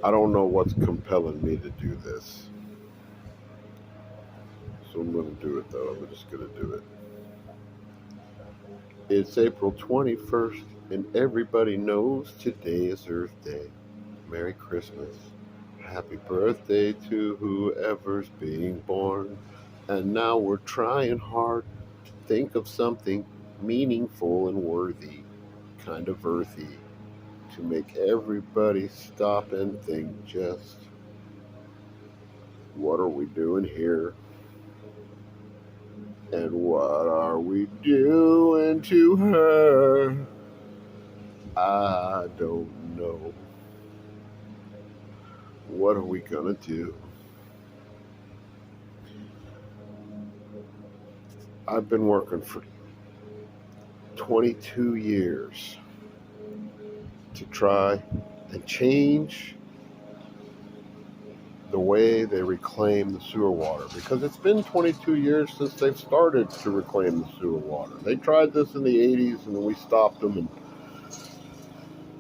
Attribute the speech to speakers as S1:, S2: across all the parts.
S1: I don't know what's compelling me to do this. So I'm going to do it though. I'm just going to do it. It's April 21st, and everybody knows today is Earth Day. Merry Christmas. Happy birthday to whoever's being born. And now we're trying hard to think of something meaningful and worthy, kind of earthy, to make everybody stop and think just, what are we doing here? And what are we doing to her? I don't know. What are we gonna do? I've been working for 22 years to try and change the way they reclaim the sewer water, because it's been 22 years since they've started to reclaim the sewer water. They tried this in the 80s and then we stopped them, and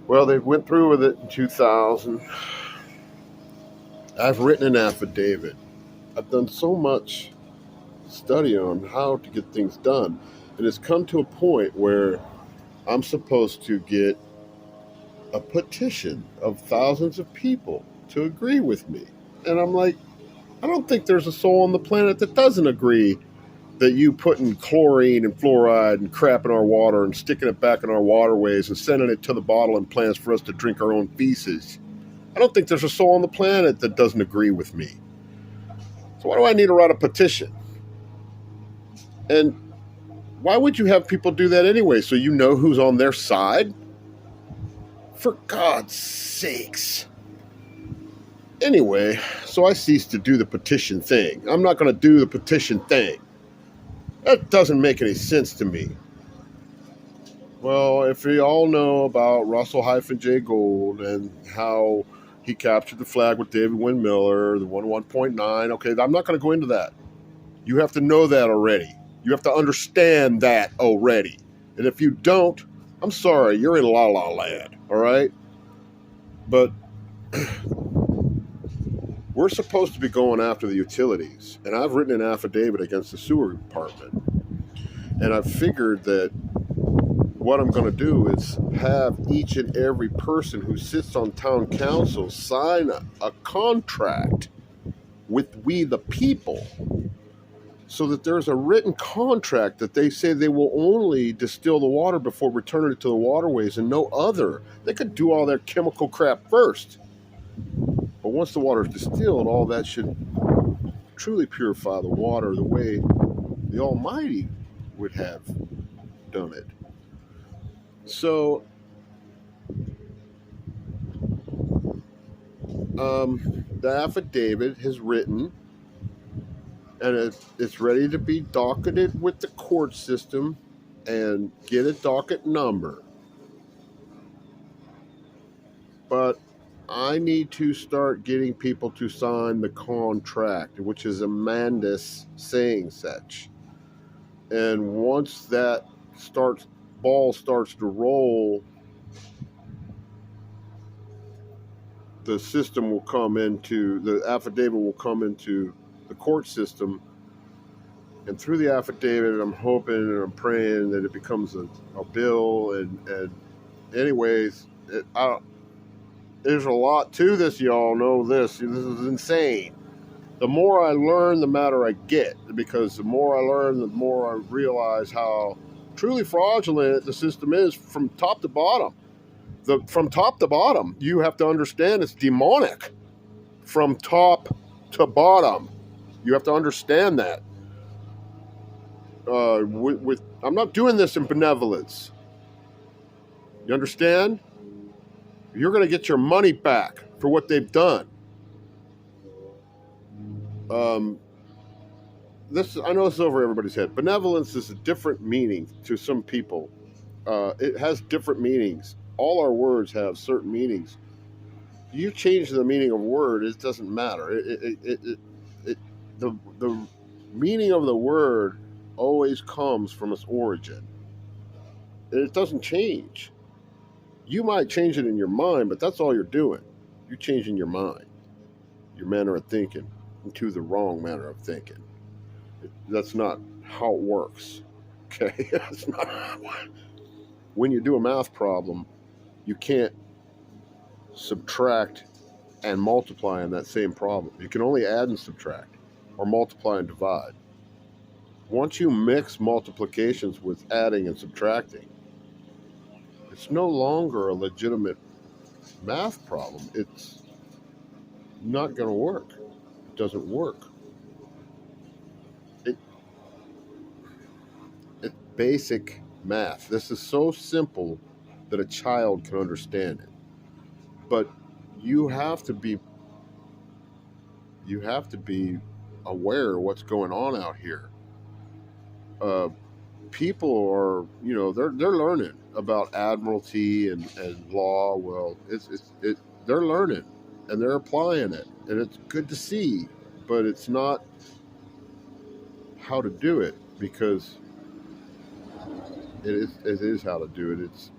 S1: well, they went through with it in 2000. I've written an affidavit. I've done so much study on how to get things done, and it's come to a point where I'm supposed to get a petition of thousands of people to agree with me. And I'm like, I don't think there's a soul on the planet that doesn't agree that you putting chlorine and fluoride and crap in our water and sticking it back in our waterways and sending it to the bottling plants for us to drink our own feces. I don't think there's a soul on the planet that doesn't agree with me. So why do I need to write a petition? And why would you have people do that anyway? So you know who's on their side? For God's sakes. Anyway, so I ceased to do the petition thing. I'm not going to do the petition thing. That doesn't make any sense to me. Well, if we all know about Russell-J. Gould and how he captured the flag with David Wynn Miller, the 1.9, okay, I'm not going to go into that. You have to know that already. You have to understand that already. And if you don't, I'm sorry, you're in la la land, all right? But we're supposed to be going after the utilities. And I've written an affidavit against the sewer department. And I've figured that what I'm going to do is have each and every person who sits on town council sign a contract with we the people, so that there's a written contract that they say they will only distill the water before returning it to the waterways and no other. They could do all their chemical crap first. But once the water is distilled, all that should truly purify the water the way the Almighty would have done it. So, the affidavit is written, and it's ready to be docketed with the court system and get a docket number. But I need to start getting people to sign the contract, which is Amanda's saying such. And once that ball starts to roll, the system will come into, the affidavit will come into the court system. And through the affidavit, I'm hoping and I'm praying that it becomes a bill. And anyways, there's a lot to this, y'all know this. This is insane. The more I learn, the madder I get, because the more I learn, the more I realize how truly fraudulent the system is from top to bottom. From top to bottom, you have to understand it's demonic. From top to bottom, you have to understand that. I'm not doing this in benevolence. You understand? You're going to get your money back for what they've done. I know this is over everybody's head. Benevolence is a different meaning to some people. It has different meanings. All our words have certain meanings. You change the meaning of a word, it doesn't matter. The meaning of the word always comes from its origin. And it doesn't change. You might change it in your mind, but that's all you're doing. You're changing your mind, your manner of thinking, into the wrong manner of thinking. That's not how it works. Okay? That's not when you do a math problem, you can't subtract and multiply in that same problem. You can only add and subtract, or multiply and divide. Once you mix multiplications with adding and subtracting, it's no longer a legitimate math problem. It's not going to work. It doesn't work. It, it's basic math. This is so simple that a child can understand it. But you have to be aware of what's going on out here. Uh, People are, they're learning about admiralty and law. Well, they're learning and they're applying it, and it's good to see. But it's not how to do it, because it is how to do it.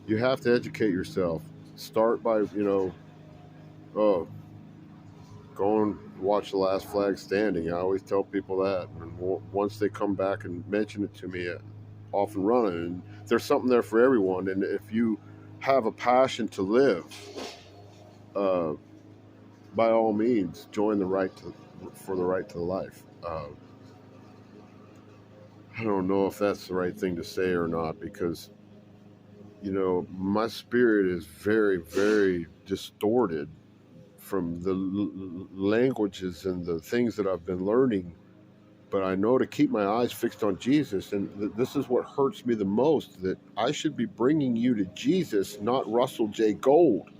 S1: You have to educate yourself. Start by oh, go and watch The Last Flag Standing. I always tell people that, and once they come back and mention it to me, off and running. And there's something there for everyone. And if you have a passion to live, uh, by all means, join for the right to life. I don't know if that's the right thing to say or not, because my spirit is very, very distorted from the languages and the things that I've been learning. But I know to keep my eyes fixed on Jesus, and this is what hurts me the most, that I should be bringing you to Jesus, not Russell J. Gold.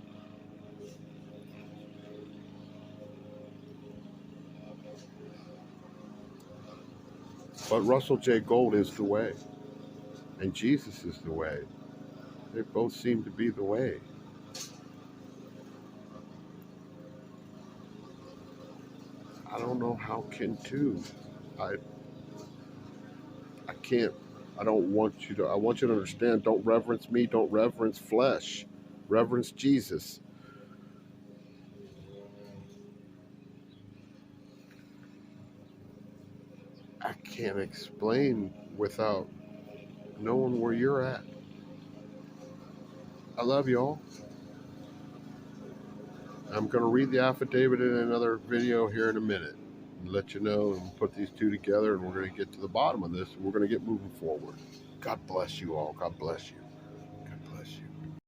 S1: But Russell J. Gold is the way, and Jesus is the way. They both seem to be the way. I don't know how can two. I can't. I don't want you to. I want you to understand. Don't reverence me. Don't reverence flesh. Reverence Jesus. I can't explain without knowing where you're at. I love y'all. I'm going to read the affidavit in another video here in a minute and let you know, and put these two together, and we're going to get to the bottom of this, and we're going to get moving forward. God bless you all. God bless you.